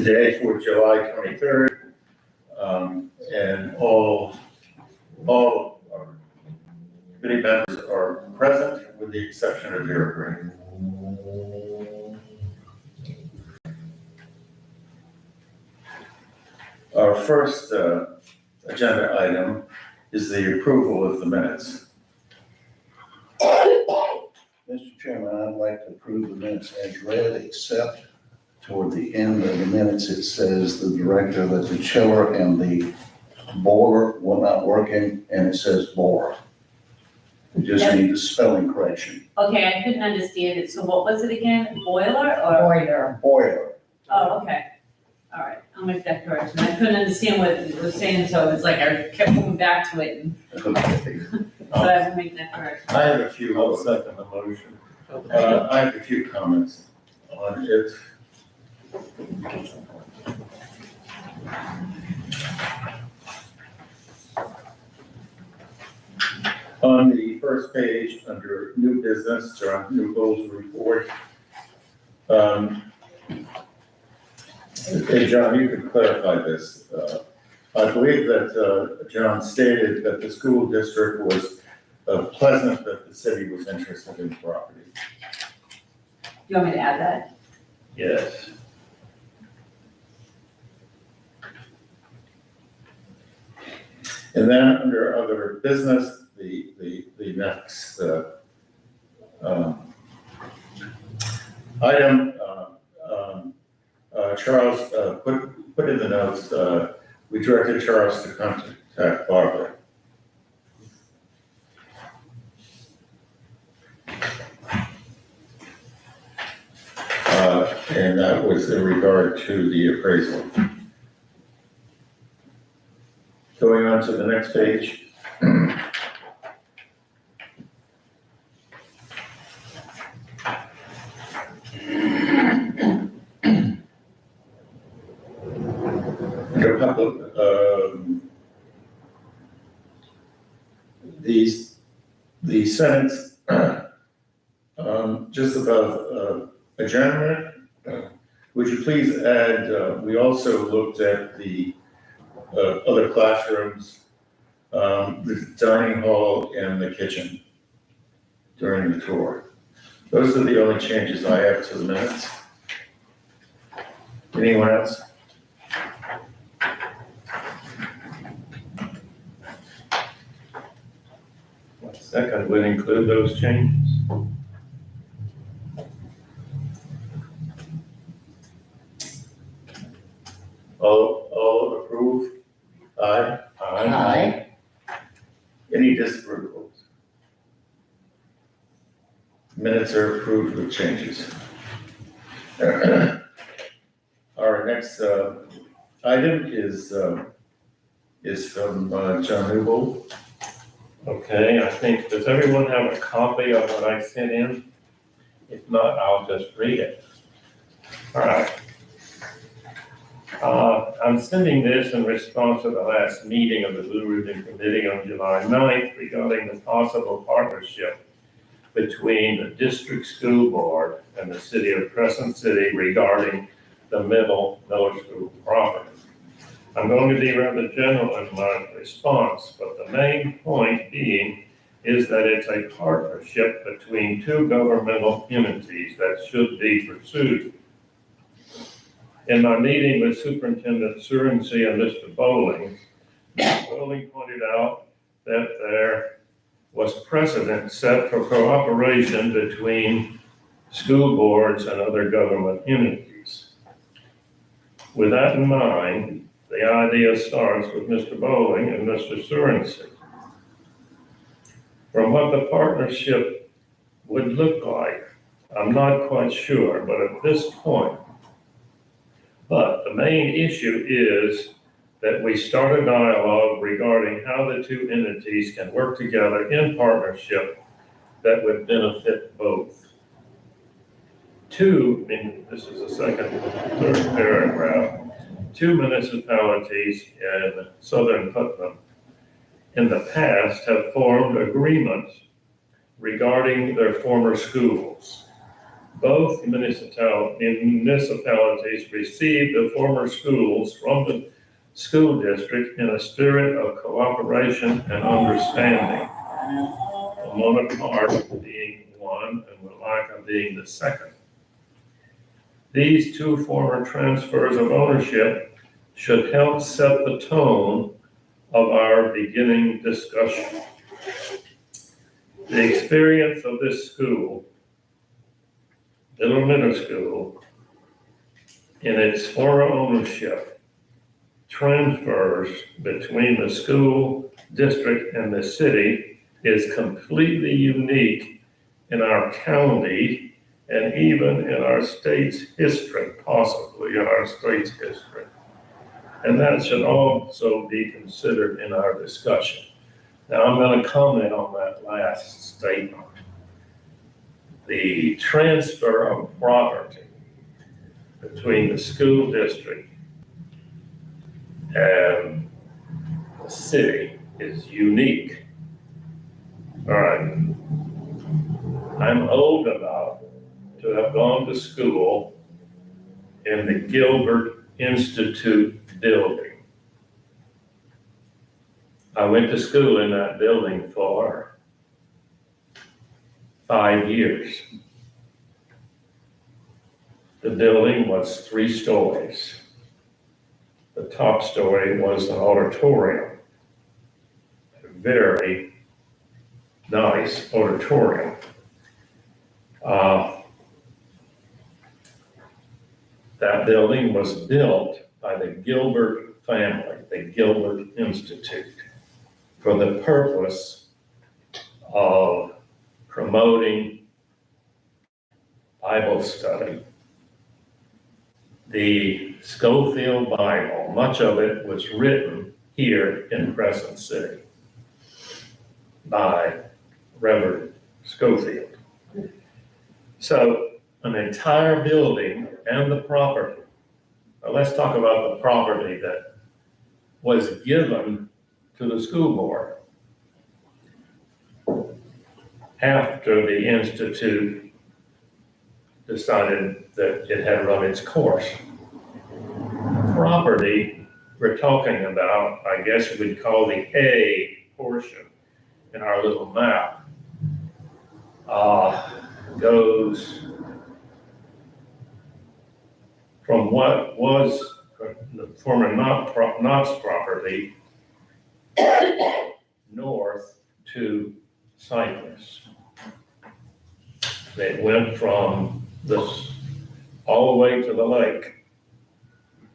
today for July 23rd, and all our committee members are present with the exception of Vera Green. Our first agenda item is the approval of the minutes. Mr. Chairman, I'd like to approve the minutes as read, except toward the end of the minutes, it says the director that the chiller and the boiler were not working, and it says boiler. We just Yep. need the spelling correction. Okay, I couldn't understand it, so what was it again, boiler or? Boiler. Boiler. Oh, okay, all right, I'll make that correction, I couldn't understand what it was saying, so it's like I kept going back to it, but I will make that correction. I have a few, I'll second the motion. I have a few comments on it. On the first page, under new business, or on new goals report, hey, John, you could clarify this. I believe that John stated that the school district was pleasant that the city was interested in the property. You want me to add that? Yes. And then under other business, the next item, Charles put in the notes, we directed Charles to contact Barbara. And that was in regard to the appraisal. Going on to the next page. Under a couple of, the sentence just about adjournment, would you please add, we also looked at the other classrooms, the dining hall and the kitchen during the tour. Those are the only changes I have to the minutes. Anyone else? Second would include those changes. All approve? Aye. Aye. Any disapprovals? Minutes are approved with changes. Our next item is from John Newbold. Okay, I think, does everyone have a copy of what I sent in? If not, I'll just read it. All right. I'm sending this in response to the last meeting of the Blue Ribbon Committee on July 9th regarding the possible partnership between the district school board and the city of Crescent City regarding the middle school property. I'm going to be rather general in my response, but the main point being is that it's a partnership between two governmental entities that should be pursued. In my meeting with Superintendent Surensey and Mr. Bowling, Mr. Bowling pointed out that there was precedent set for cooperation between school boards and other government entities. With that in mind, the idea starts with Mr. Bowling and Mr. Surensey. From what the partnership would look like, I'm not quite sure, but at this point, but the main issue is that we start a dialogue regarding how the two entities can work together in partnership that would benefit both. This is the third paragraph. Two municipalities in southern Putnam in the past have formed agreements regarding their former schools. both municipalities received the former schools from the school district in a spirit of cooperation and understanding. Monarch being one and Malacca being the second. These two former transfers of ownership should help set the tone of our beginning discussion. The experience of this school, Little Middle School, in its former ownership, transfers between the school district and the city is completely unique in our county and even in our state's history, possibly in our state's history. And that should also be considered in our discussion. Now, I'm going to comment on that last statement. The transfer of property between the school district and the city is unique. All right. I'm old enough to have gone to school in the Gilbert Institute building. I went to school in that building for 5 years. The building was 3 stories. The top story was an auditorium, a very nice auditorium. That building was built by the Gilbert family, the Gilbert Institute, for the purpose of promoting Bible study. The Schofield Bible, much of it was written here in Crescent City by Reverend Schofield. So an entire building and the property. Now let's talk about the property that was given to the school board after the Institute decided that it had run its course. The property we're talking about, I guess we'd call the A portion in our little map, goes from what was the former Knox property north to Cypress. It went from this all the way to the lake.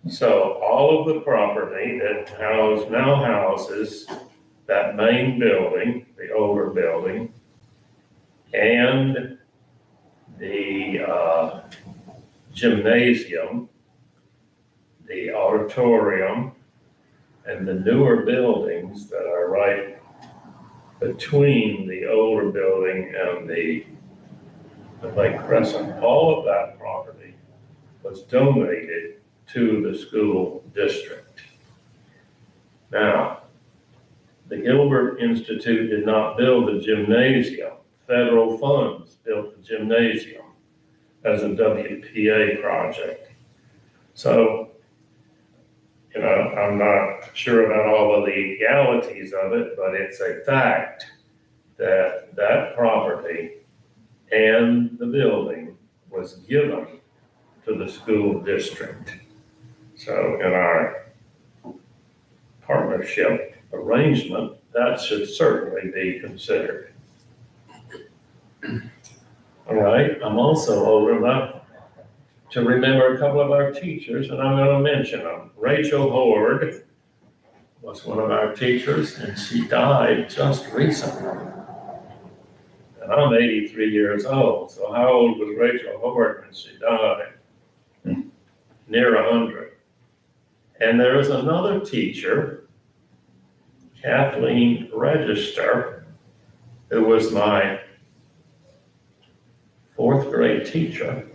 So all of the property that now houses that main building, the older building, and the gymnasium, the auditorium, and the newer buildings that are right between the older building and the Lake Crescent, all of that property was donated to the school district. Now, the Gilbert Institute did not build the gymnasium. Federal funds built the gymnasium as a WPA project. So, I'm not sure about all the legalities of it, but it's a fact that that property and the building was given to the school district. So in our partnership arrangement, that should certainly be considered. All right, I'm also old enough to remember a couple of our teachers, and I'm going to mention them. Rachel Horde was one of our teachers, and she died just recently. And I'm 83 years old, so how old was Rachel Horde when she died? Near 100. And there was another teacher, Kathleen Register, who was my 4th grade teacher.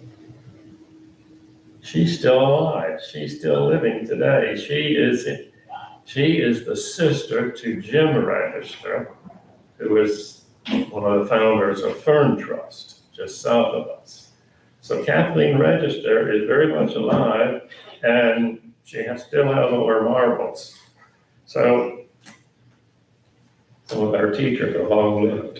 She's still alive. She's still living today. She is the sister to Jim Register, who is one of the founders of Fern Trust, just south of us. So Kathleen Register is very much alive, and still has all her marbles. So some of our teachers are long-lived.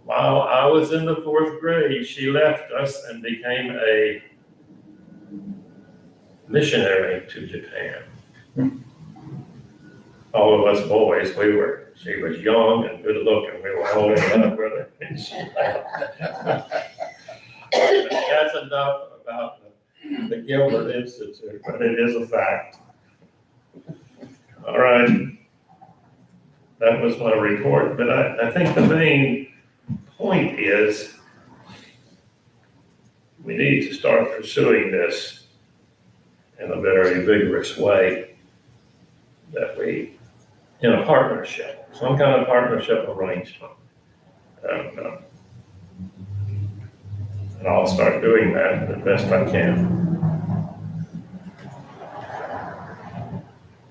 While I was in the 4th grade, she left us and became a missionary to Japan. All of us boys, she was young and good looking, we were all in love with her. And she left. That's enough about the Gilbert Institute, but it is a fact. All right. That was my report, but I think the main point is we need to start pursuing this in a very vigorous way, in a partnership, some kind of partnership arrangement. And I'll start doing that the best I can.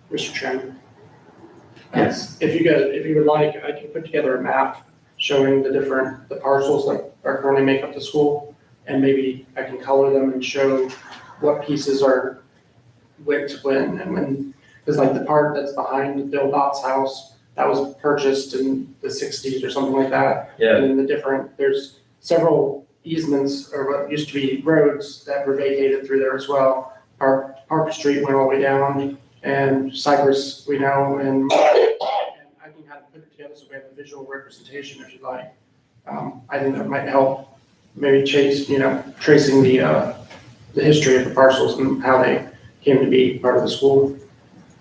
Mr. Chairman, Yes. if you would like, I can put together a map showing the parcels that are currently make up the school, and maybe I can color them and show what pieces are went to when and when. Because like the part that's behind Bill Dott's house, that was purchased in the 60s or something like that. Yeah. And then there's several easements, or what used to be roads, that were vacated through there as well. Park Street went all the way down, and Cypress, we know, and I can kind of put it together so we have a visual representation if you'd like. I think that might help maybe tracing the history of the parcels and how they came to be part of the school.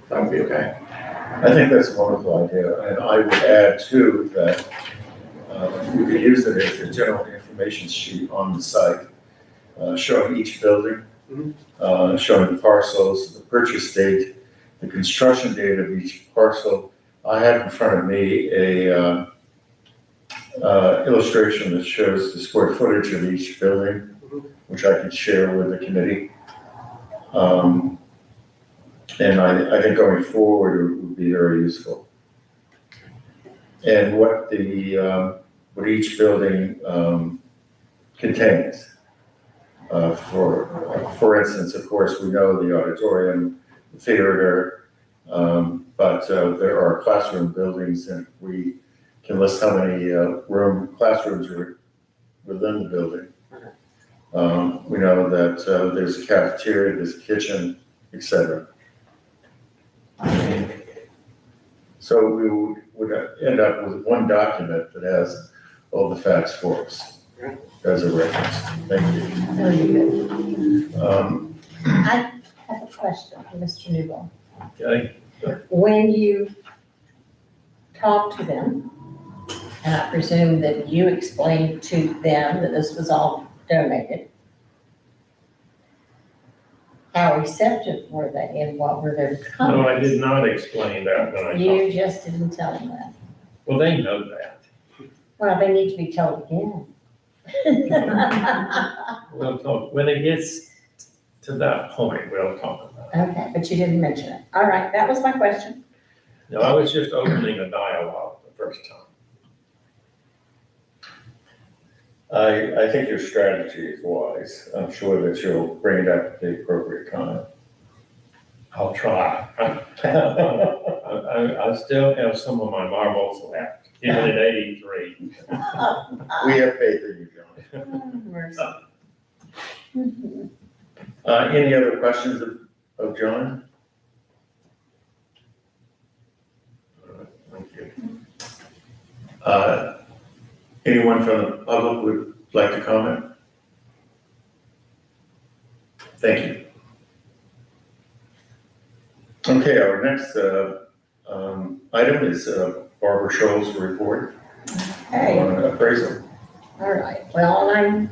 That would be okay. I think that's a wonderful idea, and I would add too that we could use it as a general information sheet on the site, showing each building, showing the parcels, the purchase date, the construction date of each parcel. I have in front of me a illustration that shows the square footage of each building, which I could share with the committee. And I think going forward it would be very useful. And what each building contains. For instance, of course, we know the auditorium, the theater, but there are classroom buildings, and we can list how many classrooms are within the building. We know that there's a cafeteria, there's a kitchen, etc. So we would end up with one document that has all the facts for us as a reference. Thank you. Very good. I have a question for Mr. Newell. Okay. When you talk to them, and I presume that you explained to them that this was all donated, how receptive were they and what were their comments? No, I did not explain that when I talked. You just didn't tell them that. Well, they know that. Well, they need to be told again. We'll talk, when it gets to that point, we'll talk about it. Okay, but you didn't mention it. All right, that was my question. No, I was just opening a dialogue the first time. I think your strategy is wise. I'm sure that you'll bring it up at the appropriate time. I'll try. I still have some of my marbles left, even at 83. We have faith in you, John. Mercy. Any other questions of John? Thank you. Anyone from the public would like to comment? Thank you. Okay, our next item is Barbara Scholl's report Hey. on appraisal. All right, well, I'm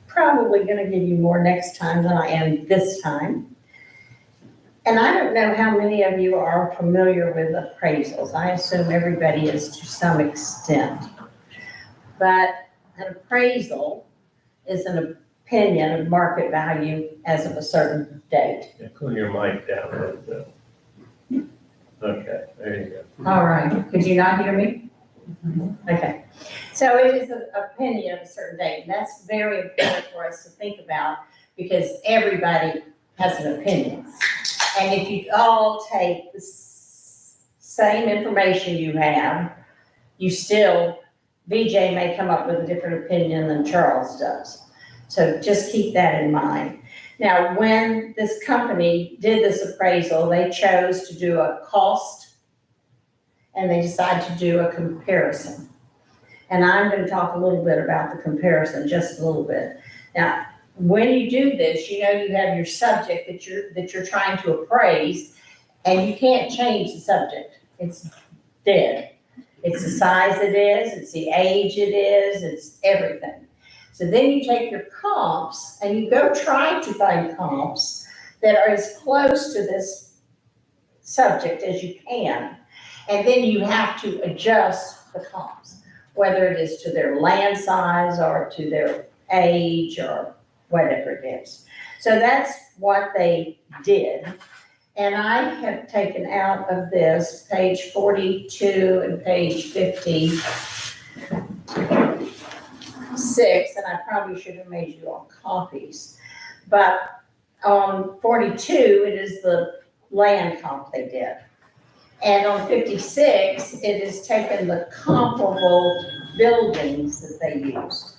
probably gonna give you more next time than I am this time. And I don't know how many of you are familiar with appraisals. I assume everybody is to some extent. But an appraisal is an opinion of market value as of a certain date. Yeah, pull your mic down a little bit. Okay, there you go. All right, could you not hear me? Okay, so it is an opinion of a certain date, and that's very important for us to think about, because everybody has an opinion. And if you all take the same information you have, you still, VJ may come up with a different opinion than Charles does. So just keep that in mind. Now, when this company did this appraisal, they chose to do a cost, and they decided to do a comparison. And I'm going to talk a little bit about the comparison, just a little bit. Now, when you do this, you know you have your subject that you're trying to appraise, and you can't change the subject. It's dead. It's the size it is, it's the age it is, it's everything. So then you take your comps and you go try to find comps that are as close to this subject as you can. And then you have to adjust the comps, whether it is to their land size or to their age or whatever it is. So that's what they did. And I have taken out of this page 42 and page 56, and I probably should have made you all copies. But on 42, it is the land comp they did. And on 56, it is taken the comparable buildings that they used.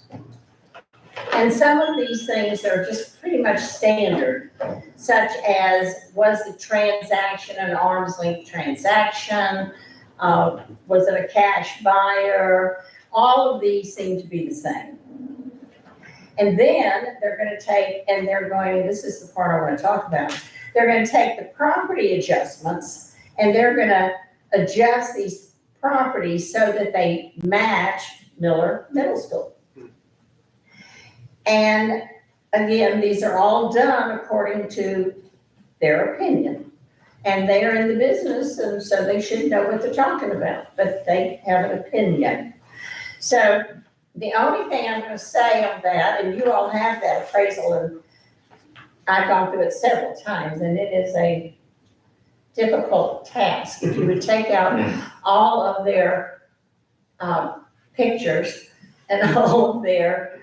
And some of these things are just pretty much standard, such as, was the transaction an arm's length transaction? Was it a cash buyer? All of these seem to be the same. And then they're going to take, and they're going, this is the part I want to talk about, they're going to take the property adjustments, and they're going to adjust these properties so that they match Miller Middle School. And again, these are all done according to their opinion. And they are in the business, and so they should know what they're talking about, but they have an opinion. So the only thing I'm going to say on that, and you all have that appraisal, and I've gone through it several times, and it is a difficult task. If you would take out all of their pictures and all of their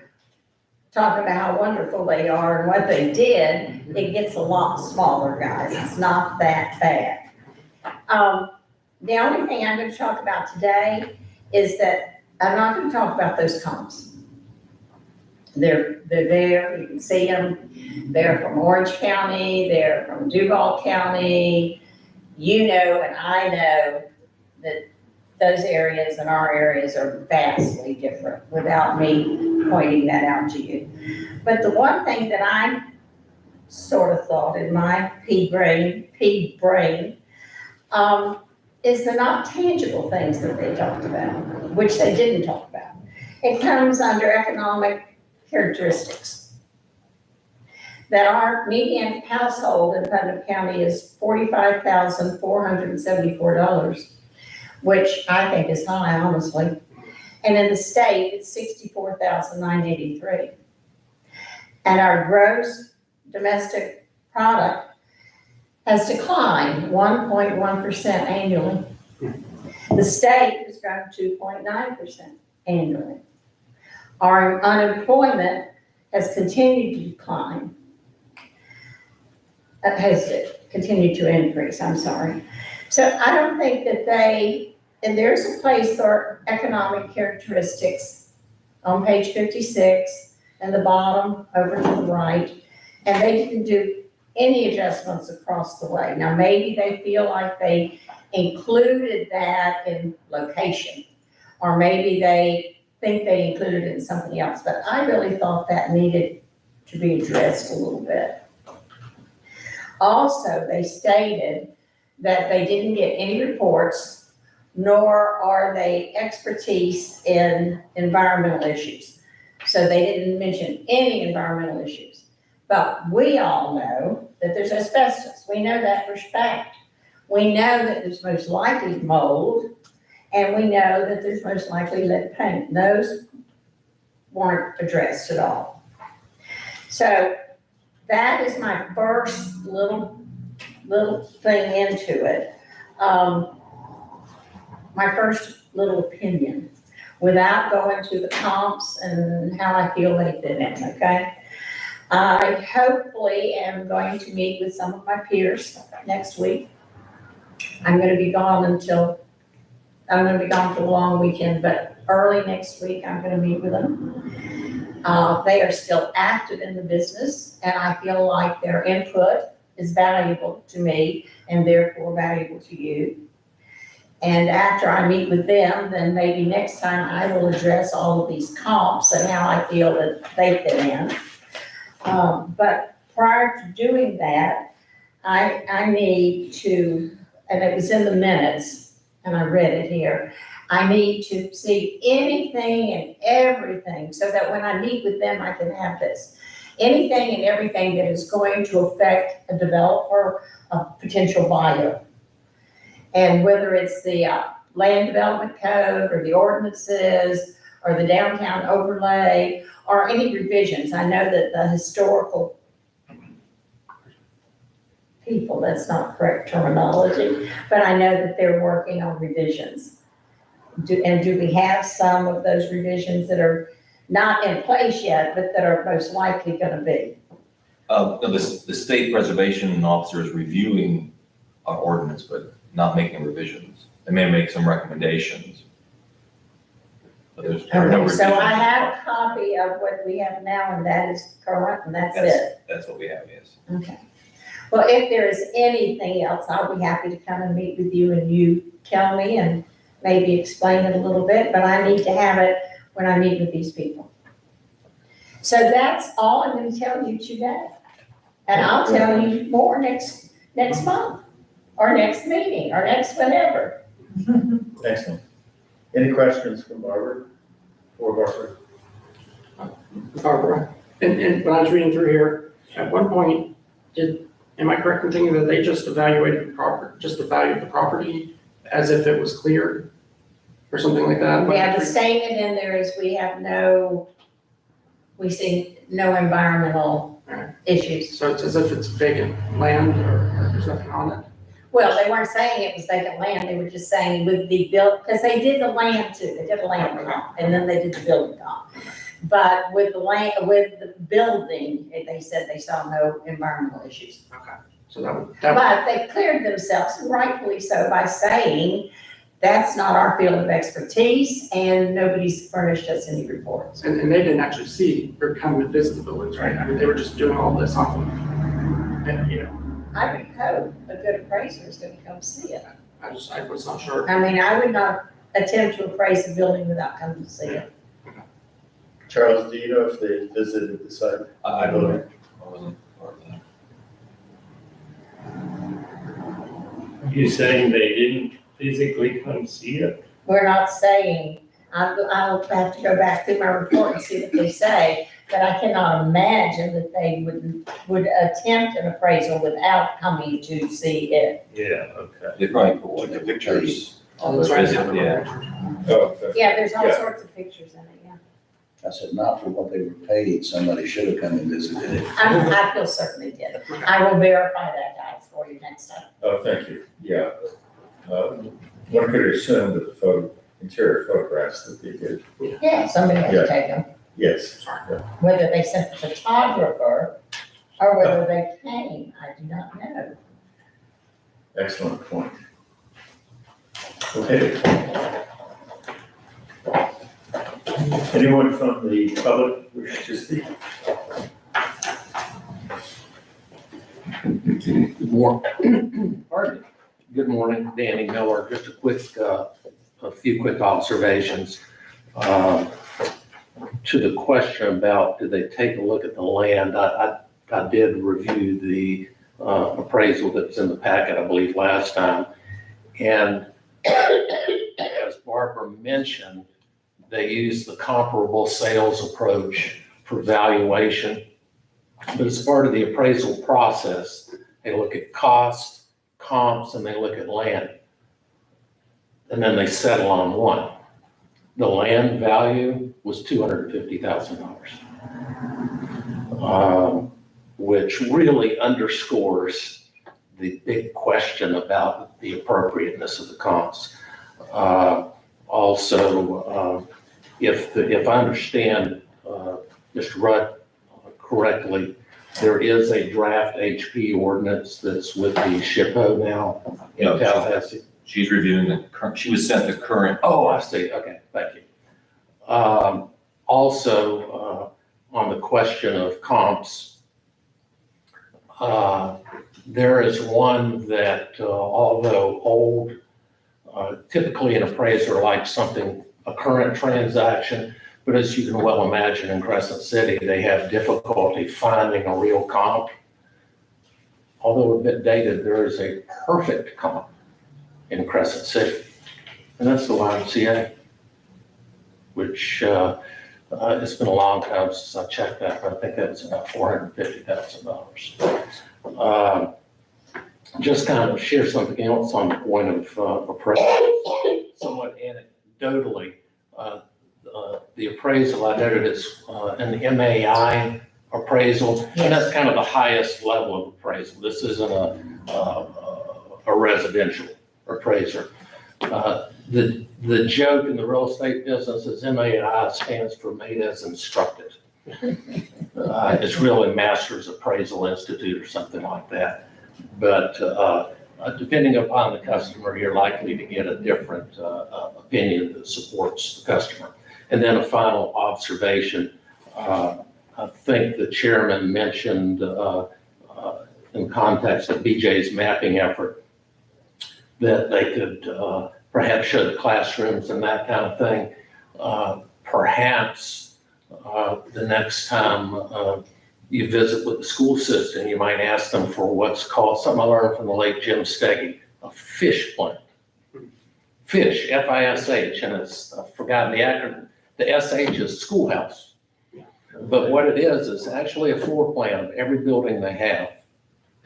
talking about how wonderful they are and what they did, it gets a lot smaller, guys. It's not that bad. The only thing I'm going to talk about today is that I'm not going to talk about those comps. They're there, you can see them. They're from Orange County, they're from Duval County. You know, and I know that those areas and our areas are vastly different without me pointing that out to you. But the one thing that I sort of thought in my pea brain, is the not tangible things that they talked about, which they didn't talk about. It comes under economic characteristics. That our median household in Putnam County is $45,474, which I think is high, honestly. And in the state, it's $64,983. And our gross domestic product has declined 1.1% annually. The state has grown 2.9% annually. Our unemployment has continued to decline. Has continued to increase, I'm sorry. So I don't think that and there's a place for economic characteristics on page 56 and the bottom over to the right, and they didn't do any adjustments across the way. Now, maybe they feel like they included that in location, or maybe they think they included it in something else, but I really thought that needed to be addressed a little bit. Also, they stated that they didn't get any reports, nor are they expertise in environmental issues. So they didn't mention any environmental issues. But we all know that there's asbestos. We know that for a fact. We know that there's most likely mold, and we know that there's most likely lead paint. Those weren't addressed at all. So that is my first little thing into it. My first little opinion without going to the comps and how I feel they fit in, okay? I hopefully am going to meet with some of my peers next week. I'm gonna be gone for the long weekend, but early next week, I'm gonna meet with them. They are still active in the business, and I feel like their input is valuable to me and therefore valuable to you. And after I meet with them, then maybe next time I will address all of these comps and how I feel that they fit in. But prior to doing that, I need to, and it was in the minutes, and I read it here, I need to see anything and everything so that when I meet with them, I can have this. Anything and everything that is going to affect a developer, a potential buyer. And whether it's the land development code or the ordinances or the downtown overlay or any revisions. I know that the historical people, that's not correct terminology, but I know that they're working on revisions. Do we have some of those revisions that are not in place yet, but that are most likely gonna be? The state preservation officer is reviewing our ordinance, but not making revisions. They may make some recommendations. But there are no Okay, so I revisions. have a copy of what we have now, and that is current, and that's it. That's what we have, yes. Okay. Well, if there is anything else, I'll be happy to come and meet with you and you tell me and maybe explain it a little bit, but I need to have it when I meet with these people. So that's all I'm gonna tell you today. And I'll tell you more next month, or next meeting, or next whenever. Excellent. Any questions from Barbara? Or Barbara? Barbara, and when I was reading through here, at one point, am I correct in thinking that they just evaluated the property, just the value of the property as if it was cleared? Or something like that? Yeah, the statement in there is we see no environmental issues. So it's as if it's vacant land or there's nothing on it? Well, they weren't saying it was vacant land, they were just saying with the because they did the land too, they did a land comp, and then they did the building comp. But with the land, with the building, they said they saw no environmental issues. Okay, so that would, But they cleared themselves, rightfully so, by saying that's not our field of expertise, and nobody's furnished us any reports. and they didn't actually see or come and visit the buildings, right? I mean, they were just doing all this off of, and, you know, I would hope a good appraiser is gonna come see it. I was not sure. I mean, I would not attempt to appraise a building without coming to see it. Charles, do you know if they visited the site? I don't know. I wasn't part of that. You saying they didn't physically come see it? We're not saying, I'll have to go back through my report and see what they say, but I cannot imagine that they would attempt an appraisal without coming to see it. Yeah, okay. They probably put the pictures on the Right. visit, yeah. Oh, okay. Yeah, there's all Yeah. sorts of pictures in it, yeah. I said, not for what they were paid, somebody should have come and visited it. I feel certain they did. I will verify that, guys, for you next time. Oh, thank you, yeah. One could assume that the interior photographs that they did, Yeah, somebody had Yeah. to take them, yes. whether they sent a photographer or whether they came, I do not know. Excellent point. Okay. Anyone from the public wish to speak? Pardon me. Good morning, Danny Miller. Just a few quick observations. To the question about, did they take a look at the land? I did review the appraisal that was in the packet, I believe, last time. And as Barbara mentioned, they used the comparable sales approach for valuation. But as part of the appraisal process, they look at cost, comps, and they look at land. And then they settle on one. The land value was $250,000, which really underscores the big question about the appropriateness of the comps. Also, if I understand Mr. Rudd correctly, there is a draft HP ordinance that's with the SHPO now in Yeah. Tallahassee. She's reviewing the current, she was sent the current. Oh, I see, okay, thank you. Also, on the question of comps, there is one that, although old, typically an appraiser likes something, a current transaction, but as you can well imagine in Crescent City, they have difficulty finding a real comp. Although a bit dated, there is a perfect comp in Crescent City, and that's the YMCA, which it's been a long time since I checked that, but I think that was about $450,000. Just kind of share something else on the point of appraisal, somewhat anecdotally. The appraisal I noted is an MAI appraisal, and that's kind of the highest level of appraisal. This isn't a residential appraiser. The joke in the real estate business is MAI stands for Made as Instructed. It's really Masters Appraisal Institute or something like that. But depending upon the customer, you're likely to get a different opinion that supports the customer. And then a final observation, I think the chairman mentioned in context of BJ's mapping effort that they could perhaps show the classrooms and that kind of thing. Perhaps the next time you visit with the school system, you might ask them for what's called, something I learned from the late Jim Steggy, a fish plant. Fish, F-I-S-H, and I've forgotten the acronym. The S-H is schoolhouse. But what it is actually a floor plan of every building they have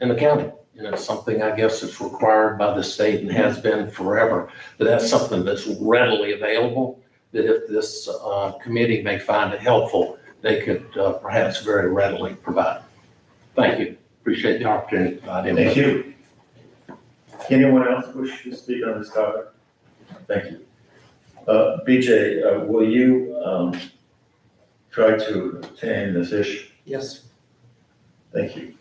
in the county. And it's something I guess that's required by the state and has been forever. But that's something that's readily available, that if this committee may find it helpful, they could perhaps very readily provide. Thank you. Appreciate the opportunity to provide input. Thank you. Anyone else wish to speak on this topic? Thank you. BJ, will you try to obtain the fish? Yes. Thank you.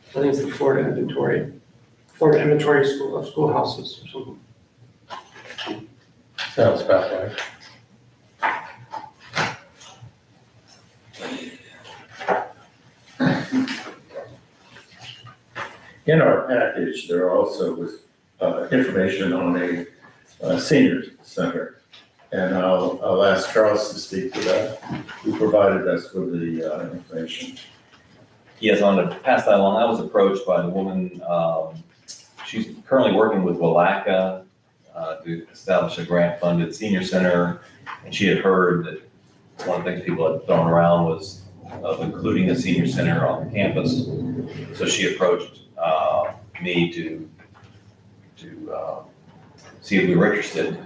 I think it's the Florida inventory school of schoolhouses or something. Sounds about right. In our package, there also was information on a senior center. And I'll ask Charles to speak to that, who provided us with the information. Yes, I want to pass that along. I was approached by the woman, she's currently working with WILACA to establish a grant-funded senior center. And she had heard that one of the things people had thrown around was of including a senior center on the campus. So she approached me to see if we were interested.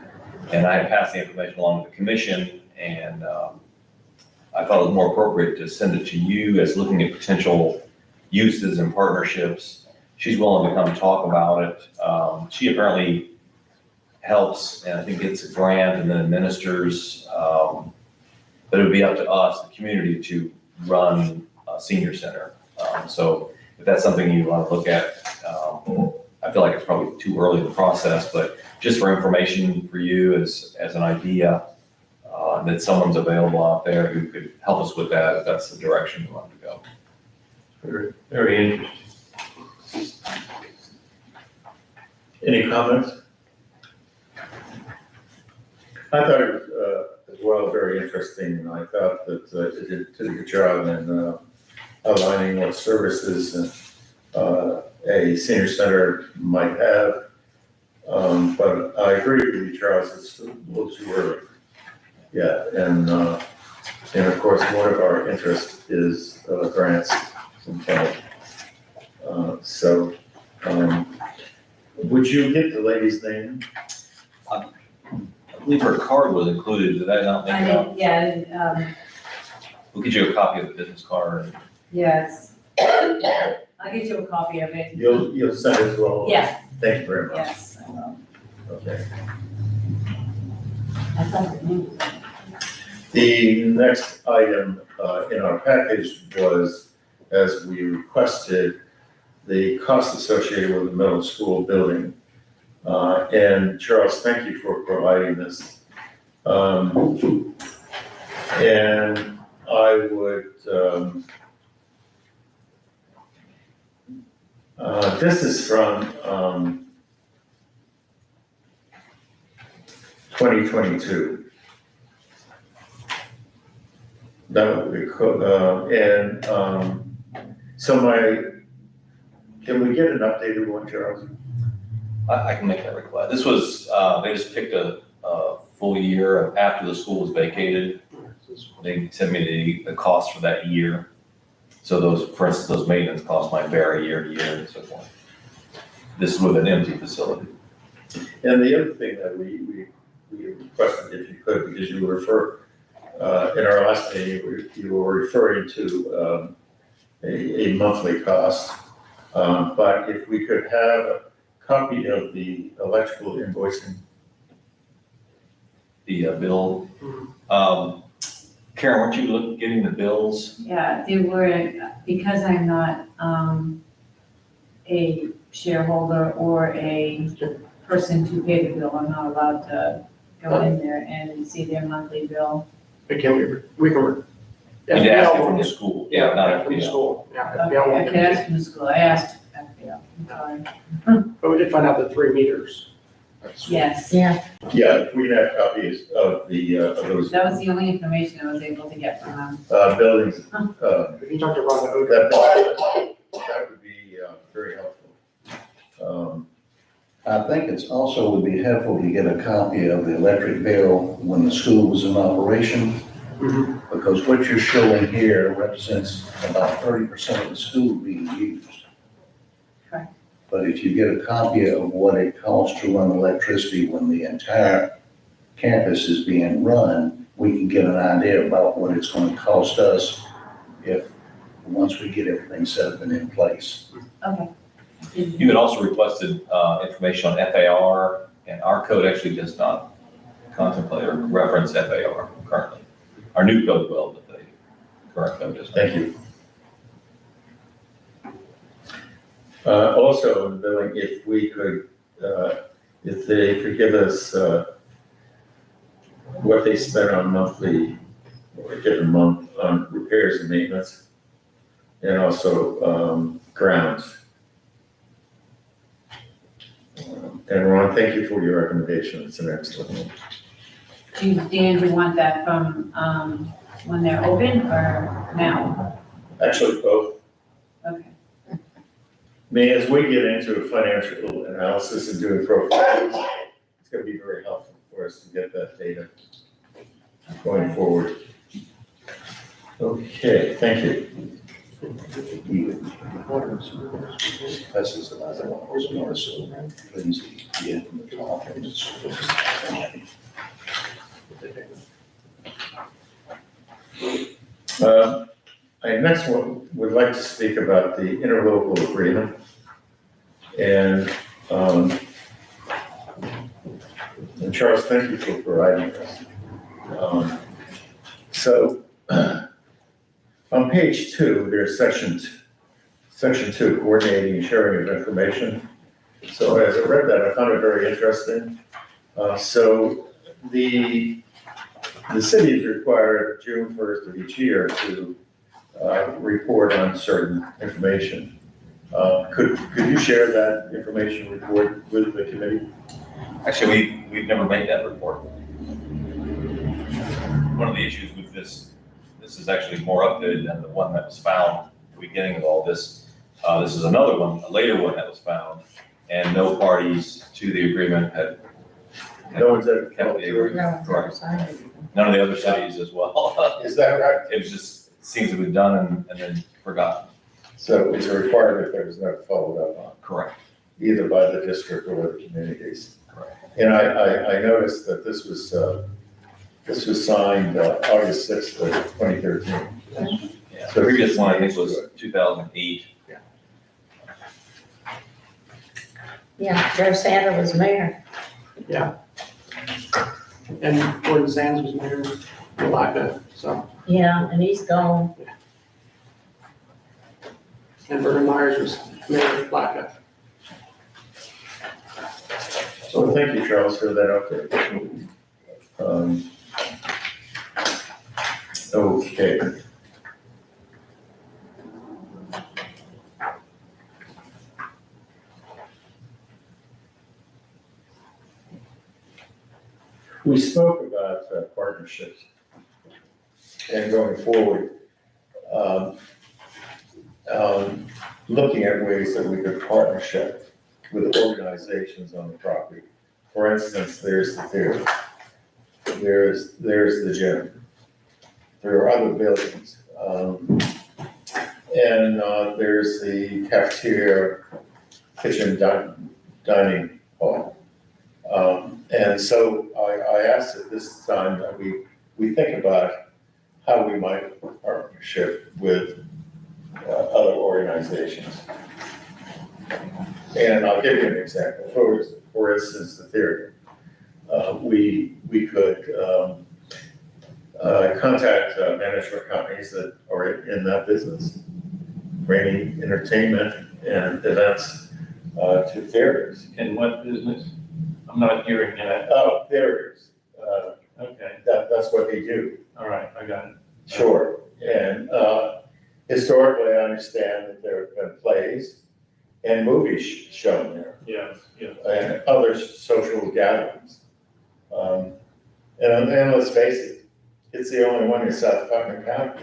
And I passed the information along to the commission, and I thought it was more appropriate to send it to you as looking at potential uses and partnerships. She's willing to come talk about it. She apparently helps, and I think gets a grant and then administers, but it would be up to us, the community, to run a senior center. So if that's something you want to look at, I feel like it's probably too early in the process, but just for information for you as an idea, that someone's available out there who could help us with that, if that's the direction we want to go. Very, very interesting. Any comments? I thought it was, as well, very interesting, and I thought that it did a good job in outlining what services a senior center might have. But I agree with you, Charles, it's a little too early. Yeah, and of course, one of our interests is grants from county. Would you get the lady's name? I believe her card was included, did I not make I it out? did, yeah, We'll get you a copy of the business card. yes. I'll get you a copy of it. You'll send it as well? Yeah, Thank you very much. yes, Okay. I thought the name was. The next item in our package was, as we requested, the cost associated with the middle school building. And Charles, thank you for providing this. And I would, this is from 2022. That would be cool, so can we get an updated one, Charles? I can make that request. This was, they just picked a full year after the school was vacated. They sent me the cost for that year. So those, for instance, those maintenance costs might vary year to year and so forth. This is with an empty facility. And the other thing that we requested, if you could, because you refer, in our last meeting, you were referring to a monthly cost. But if we could have a copy of the electrical invoicing. The bill. Karen, weren't you getting the bills? Yeah, they were, because I'm not, a shareholder or a person to pay the bill, I'm not allowed to go in there and see their monthly bill. But can we can. You asked FPL it from the won't- school. Yeah, not from the FPL. school, yeah, Okay, FPL I won't could get it. ask from the school, I asked FPL, I'm sorry. But we did find out the 3 meters. Yes, Yeah, Yeah, if we have copies of the, of those that was the only information I was able to get from them. buildings, If you talk to Rhonda Oder, that would be very helpful. I think it's also would be helpful to get a copy of the electric bill when the school was in operation, because what you're showing here represents about 30% of the school being used. Correct. But if you get a copy of what it costs to run electricity when the entire campus is being run, we can get an idea about what it's going to cost us once we get everything set up and in place. Okay. You had also requested information on FAR, and our code actually does not contemplate or reference FAR currently. Our new code will, but the current code does not. Thank you. Also, in the billing, if we could, if they could give us what they spend on monthly, or a given month on repairs and maintenance, and also grounds. And Ron, thank you for your recommendation, it's an excellent one. Dan, do you want that from, when they're open or now? Actually, both. Okay. I mean, as we get into financial analysis and doing pro formas, it's gonna be very helpful for us to get that data going forward. Okay, thank you. This is another one, was noticeable, Lindsay, yeah, from the top. I next would like to speak about the interlocal agreement. And Charles, thank you for providing this. So on page 2, there's section 2, coordinating and sharing of information. So as I read that, I found it very interesting. So the city is required June 1st of each year to report on certain information. Could you share that information report with the committee? Actually, we've never made that report. One of the issues with this is actually more updated than the one that was found at the beginning of all this. This is another one, a later one that was found, and no parties to the agreement had. No one's ever kept the agreement. Correct. None of the other cities as well. Is that right? It was just things that we've done and then forgotten. So it's a requirement that was not followed up on, Correct. either by the district or the communities. Correct. And I noticed that this was signed August 6th of 2013. Yeah, the previous one I think was 2008. Yeah, Joe Sanders was mayor. And Gordon Sands was mayor of Malacca, so, Yeah, and he's gone. and Vernon Myers was mayor of Malacca. So thank you, Charles, for that update. Okay. We spoke about partnerships and going forward, looking at ways that we could partnership with organizations on the property. For instance, there's the theater. There's the gym. There are other buildings. And there's the cafeteria, kitchen, dining hall. And so I asked at this time that we think about how we might partnership with other organizations. And I'll give you an example. For instance, the theater. We could contact management companies that are in that business, bringing entertainment and events to theaters. In what business? I'm not hearing that. Oh, theaters. Okay, That's what they do. all right, I got it. Sure. And historically, I understand that there have been plays and movies shown there, Yes, yes. and other social gatherings. And let's face it, it's the only one in South Putnam County.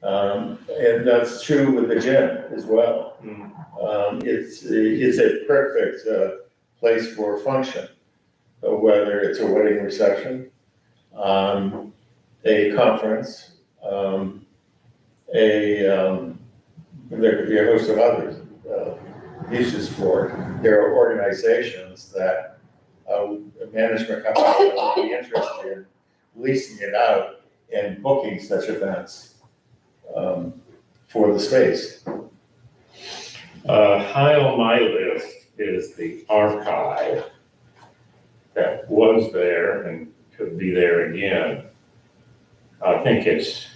And that's true with the gym as well. It's a perfect place for a function, whether it's a wedding reception, a conference, there could be a host of others uses for it. There are organizations that management companies would be interested in leasing it out and booking such events for the space. High on my list is the archive that was there and could be there again. I think it's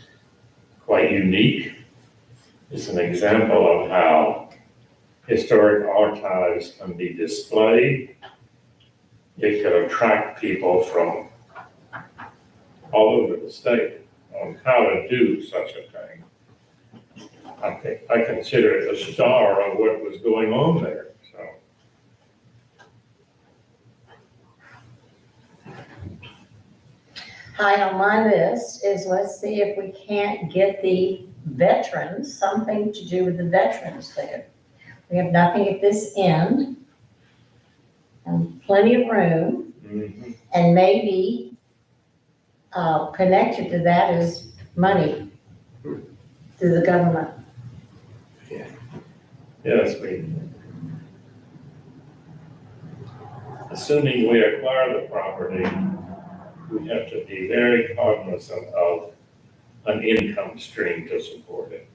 quite unique. It's an example of how historic archives can be displayed. It could attract people from all over the state on how to do such a thing. I consider it a star of what was going on there, so. High on my list is let's see if we can't get the veterans, something to do with the veterans there. We have nothing at this end, and plenty of room, and maybe connected to that is money through the government. Yes, assuming we acquire the property, we have to be very cognizant of an income stream to support it.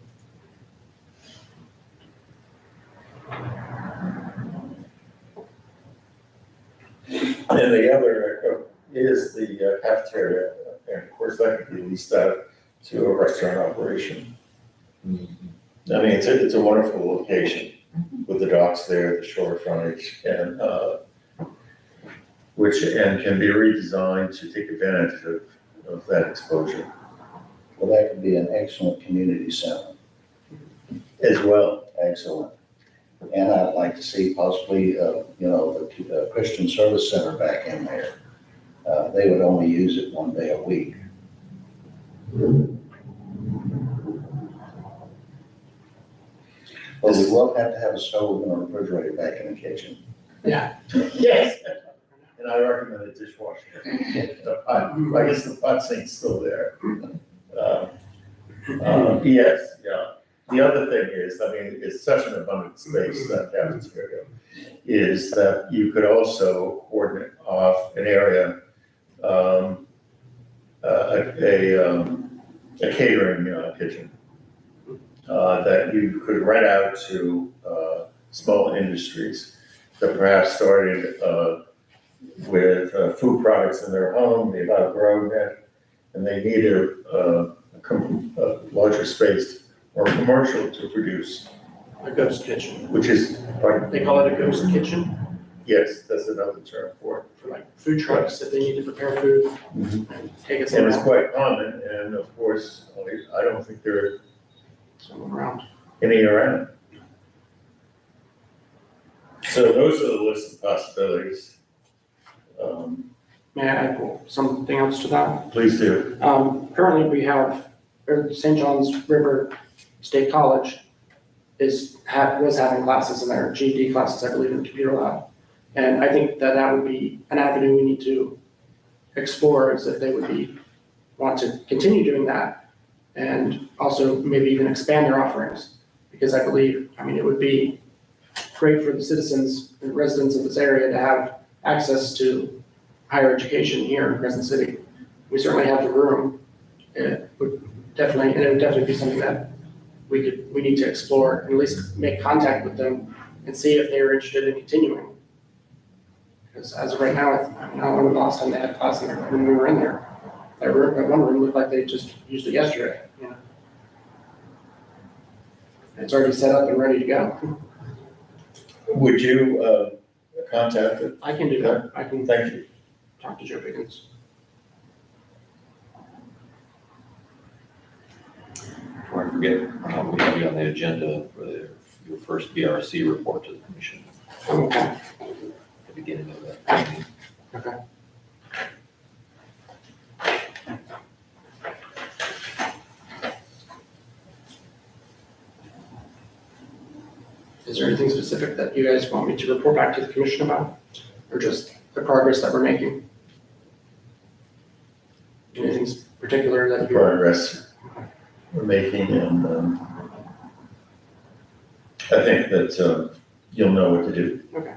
And the other is the cafeteria, and of course that could be leased out to a restaurant operation. I mean, it's a wonderful location with the docks there, the shore frontage, and can be redesigned to take advantage of that exposure Well, that could be an excellent community center. as well. Excellent. And I'd like to see possibly, the Christian Service Center back in there. They would only use it one day a week. But we will have to have a stove and a refrigerator back in the kitchen. Yeah. Yes. And I recommend a dishwasher. I guess the pot sink's still there. Yes, yeah. The other thing is, I mean, it's such an abundant space, that cafeteria, is that you could also coordinate off an area, a catering kitchen, that you could rent out to small industries that perhaps started, with food products in their home, they've outgrown that, and they need a larger space or commercial to produce, A ghost kitchen. which is, pardon? They call it a ghost kitchen Yes, that's another term for it. for like food trucks if they need to prepare food and take it And it's somewhere quite common, and of course, I don't think there are around. any around. So those are the list of possibilities. May I add something else to that? Please do. Currently, we have, St. John's River State College was having classes in there, GED classes, I believe, in computer lab. And I think that would be an avenue we need to explore, is if they would want to continue doing that, and also maybe even expand their offerings. Because I believe, it would be great for the citizens and residents of this area to have access to higher education here in Crescent City. We certainly have the room. It would definitely be something that we need to explore, and at least make contact with them and see if they're interested in continuing. Because as of right now, I don't know the last time they had class in there, when we were in there. That one room looked like they just used it yesterday, It's already set up and ready to go. Would you contact it? I can do that. I can Thank you. talk to Joe Biggins. Before I forget, we have you on the agenda for your first BRC report to the commission, Okay. at the beginning of that meeting. Okay. Is there anything specific that you guys want me to report back to the commission about? Or just the progress that we're making? Anything particular that you? Progress we're making, and I think that you'll know what to do. Okay.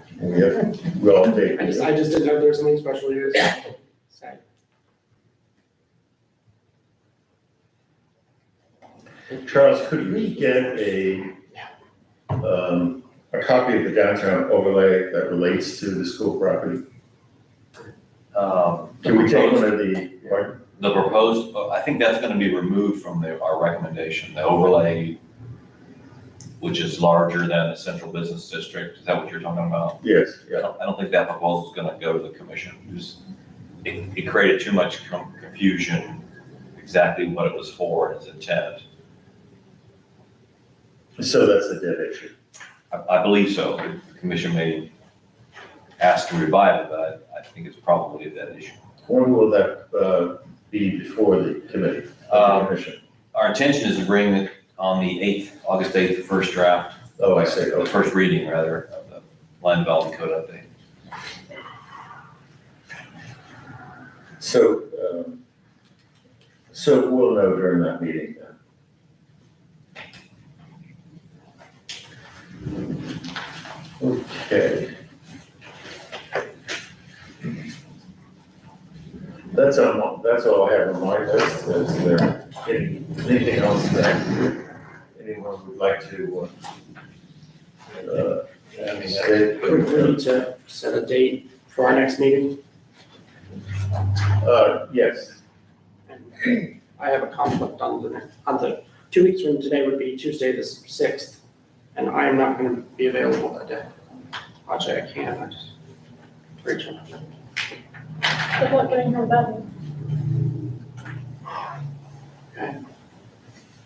We'll update I you. just didn't know if there was something special you guys say. Charles, could we get a copy of the downtown overlay that relates to the school property? Can we take one of the, The proposed, I think that's gonna be removed from our recommendation, the overlay, which is larger than the central business district, is that what you're talking about? yes, I yeah. don't think that proposal is gonna go to the commission, it created too much confusion, exactly what it was for and its intent. So that's a dead issue. I believe so, the commission may ask to revive it, but I think it's probably that issue. When will that be before the committee, the commission? Our intention is to bring it on the 8th, August 8th, the first draft. Oh, I see, The okay. first reading, rather, of the land development code update. So we'll know during that meeting then. Okay. That's all I have on my list. Is there anything else that anyone would like to, say? We need to set a date for our next meeting. Yes, I have a conflict on the 2 weeks from today would be Tuesday the 6th, and I am not going to be available that day. Actually, I can, I just, Rachel. Good luck getting her button. Okay.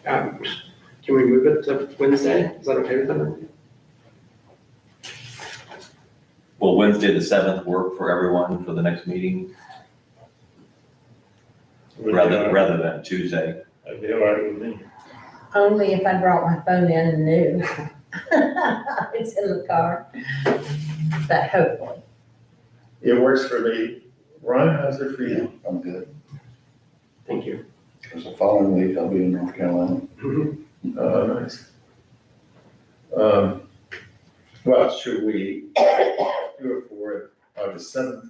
Can we move it to Wednesday? Is that okay with everyone? Will Wednesday, the 7th work for everyone for the next meeting, rather than Tuesday? That'd be all right with me. Only if I brought my phone in and knew. It's in the car, but hopefully. it works for me. Ron, how's it for you? I'm good. Thank you. Because the following week I'll be in North Carolina. Nice. Well, should we do it for August 7th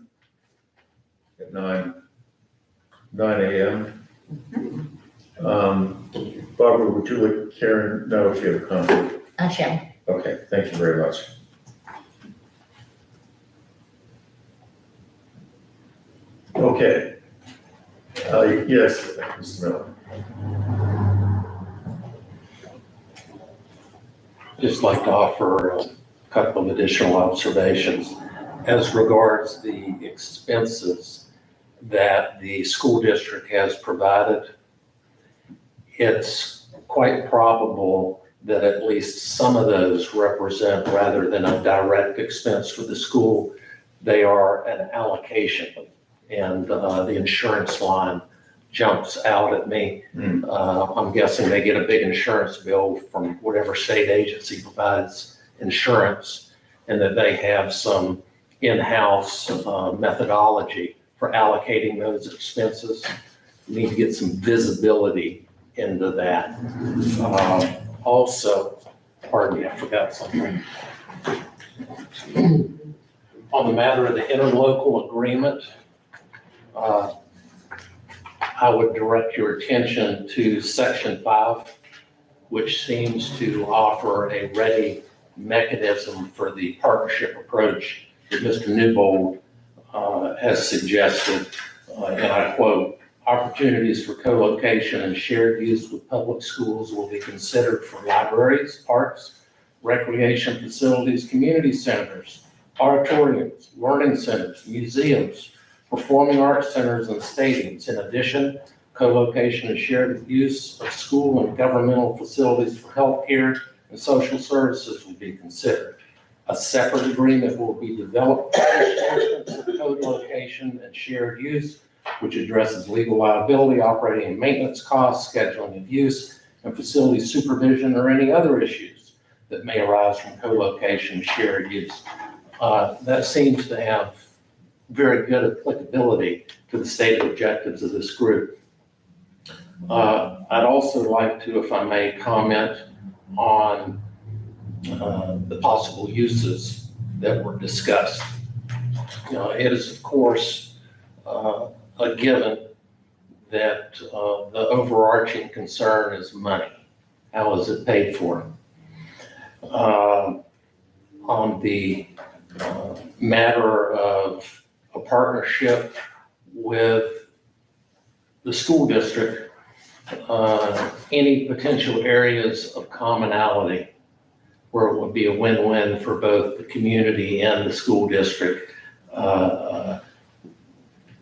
at 9 a.m.? Barbara, would you let Karen know if you have a conflict? I shall. Okay, thank you very much. Okay. Yes, Mr. Miller. Just like to offer a couple of additional observations as regards the expenses that the school district has provided. It's quite probable that at least some of those represent, rather than a direct expense for the school, they are an allocation. And the insurance line jumps out at me. I'm guessing they get a big insurance bill from whatever state agency provides insurance, and that they have some in-house methodology for allocating those expenses. We need to get some visibility into that. Also, pardon me, I forgot something. On the matter of the interlocal agreement, I would direct your attention to Section 5, which seems to offer a ready mechanism for the partnership approach that Mr. Newbold has suggested. And I quote, "Opportunities for co-location and shared use with public schools will be considered for libraries, parks, recreation facilities, community centers, auditoriums, learning centers, museums, performing arts centers, and stadiums. In addition, co-location and shared use of school and governmental facilities for healthcare and social services will be considered. A separate agreement will be developed for instances of co-location and shared use, which addresses legal liability, operating and maintenance costs, scheduling of use, and facility supervision, or any other issues that may arise from co-location and shared use." That seems to have very good applicability to the stated objectives of this group. I'd also like to, if I may, comment on the possible uses that were discussed. It is, of course, a given that the overarching concern is money. How is it paid for? On the matter of a partnership with the school district, any potential areas of commonality where it would be a win-win for both the community and the school district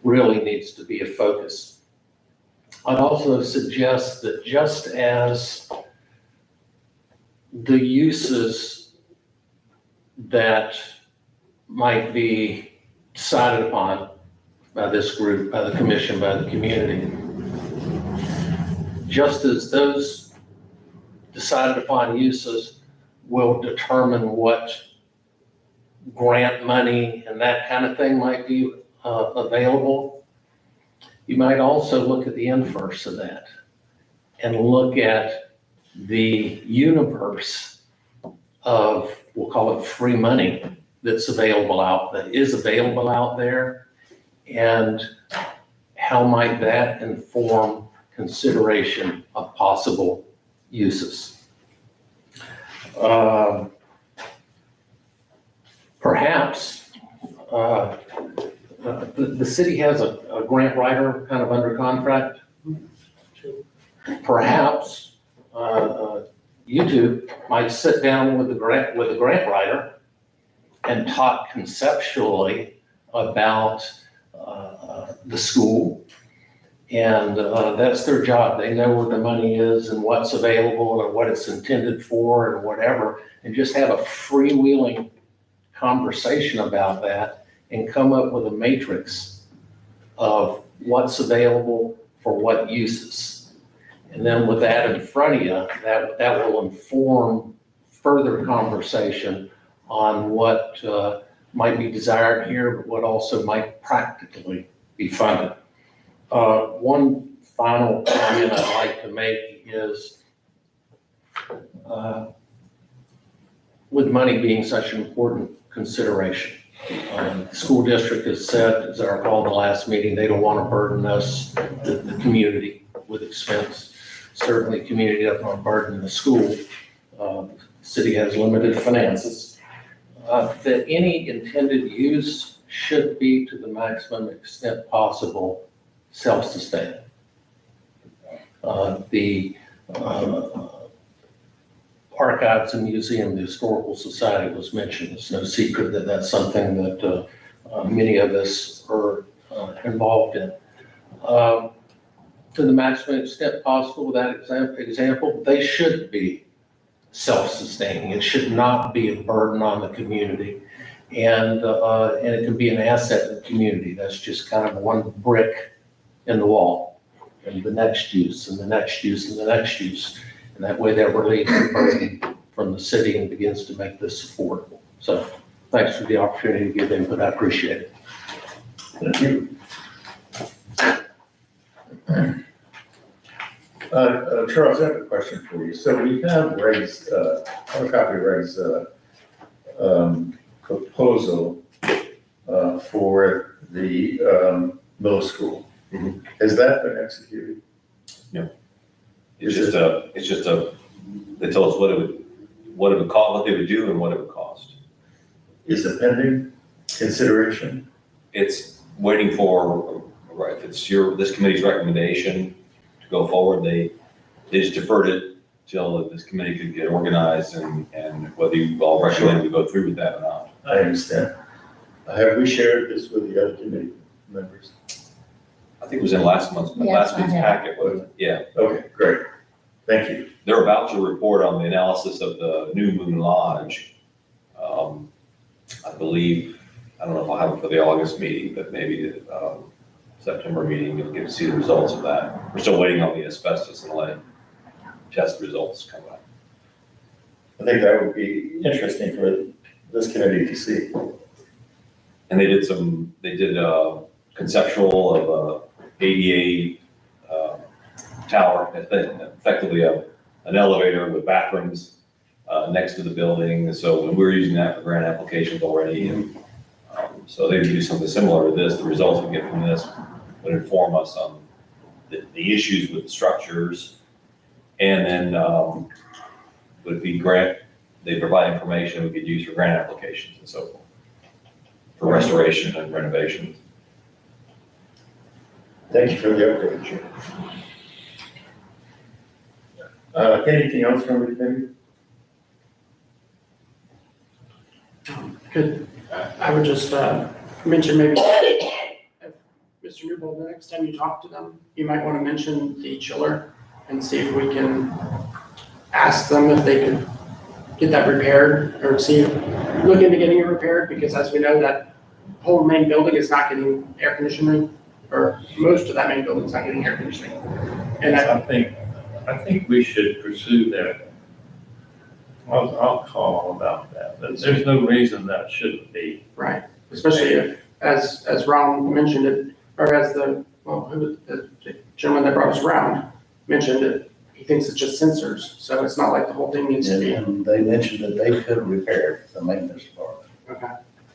really needs to be a focus. I'd also suggest that just as the uses that might be decided upon by this group, by the commission, by the community, just as those decided upon uses will determine what grant money and that kind of thing might be available, you might also look at the inverse of that and look at the universe of, we'll call it free money, that is available out there, and how might that inform consideration of possible uses. Perhaps the city has a grant writer kind of under contract. Perhaps you two might sit down with the grant writer and talk conceptually about the school. And that's their job. They know where the money is and what's available and what it's intended for and whatever, and just have a freewheeling conversation about that and come up with a matrix of what's available for what uses. And then with that in front of you, that will inform further conversation on what might be desired here, but what also might practically be funded. One final comment I'd like to make is, with money being such an important consideration, the school district has said, as I recall the last meeting, they don't want to burden us, the community, with expense. Certainly, community doesn't want to burden the school. city has limited finances, that any intended use should be, to the maximum extent possible, self-sustaining. The Archives and Museum, the Historical Society was mentioned. It's no secret that that's something that many of us are involved in. To the maximum extent possible, with that example, they should be self-sustaining. It should not be a burden on the community. And it can be an asset in the community. That's just kind of one brick in the wall. And the next use, and the next use, and the next use. And that way that relieves the burden from the city and begins to make this affordable. So thanks for the opportunity to give input. I appreciate it. Thank you. Charles, I have a question for you. So we have Ray's, our copy of Ray's proposal for the middle school. Mhm. Has that been executed? It's just they told us what it would cost, what they would do and what it would cost. Is it pending consideration? It's waiting for, right, if it's this committee's recommendation to go forward, they just deferred it till this committee could get organized and whether you all recommend we go through with that or not. I understand. Have we shared this with the other committee members? I think it was in last Yes, week's I have. packet, wasn't it? Yeah. Okay, great. Thank you. They're about to report on the analysis of the New Moon Lodge. I believe, I don't know if I'll have it for the August meeting, but maybe the September meeting, you'll get to see the results of that. We're still waiting on the asbestos and lead test results come out. I think that would be interesting for this committee to see. And they did conceptual of a ADA tower, effectively an elevator with bathrooms next to the building. So we're using that for grant applications already. And so they would do something similar to this. The results we get from this would inform us on the issues with the structures. And then would be they provide information we could use for grant applications and so forth, for restoration and renovation. Thank you for the update, Jim. Anything else from the committee? I would just mention maybe, if Mr. Newbold, the next time you talk to them, you might want to mention the chiller and see if we can ask them if they could get that repaired or look into getting it repaired, because as we know, that whole main building is not getting air conditioning, or most of that main building is not getting air conditioning. And I think we should pursue that. I'll call about that, but there's no reason that shouldn't be. right, especially if, as Ron mentioned it, or as the gentleman that brought us around mentioned it, he thinks it's just sensors, so it's not like the whole thing needs to be. And they mentioned that they could repair the maintenance department. Okay,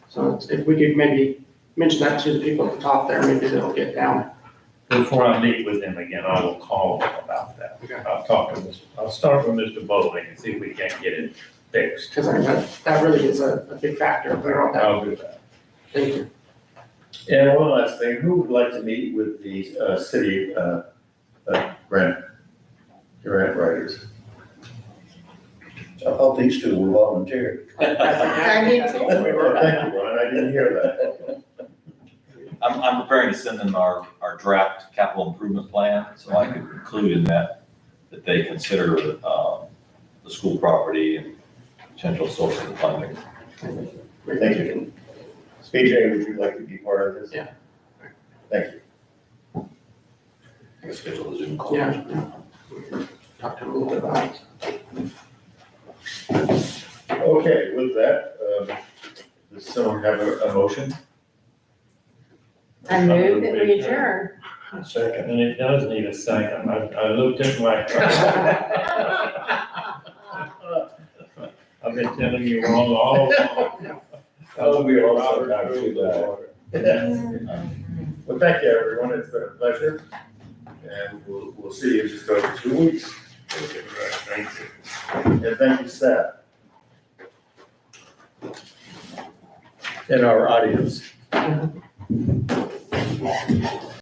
so if we could maybe mention that to the people at the top there, maybe they'll get down. Before I meet with him again, I will call him about that. Okay. I'll start with Mr. Bowling and see if we can't get it fixed. Because I mean, that really is a big factor if we're on that. I'll do that. Thank you. And one last thing, who would like to meet with the city grant writers? I thought these two were volunteer. I did too. Thank you, Ron, I didn't hear that. I'm preparing to send them our draft capital improvement plan, so I could include in that they consider the school property and potential sources of funding. Thank you. BJ, would you like to be part of this? Yeah. Thank you. I can schedule a Zoom call. Yeah. Talk to him a little bit about it. Okay, with that, does someone have a motion? I move that we adjourn. Second. And it does need a second. I looked at my. I've been telling you all along. Oh, we also have to do that. Well, thank you, everyone. It's been a pleasure. And we'll see you in just over 2 weeks. Thank you. And thank you, staff. in our audience.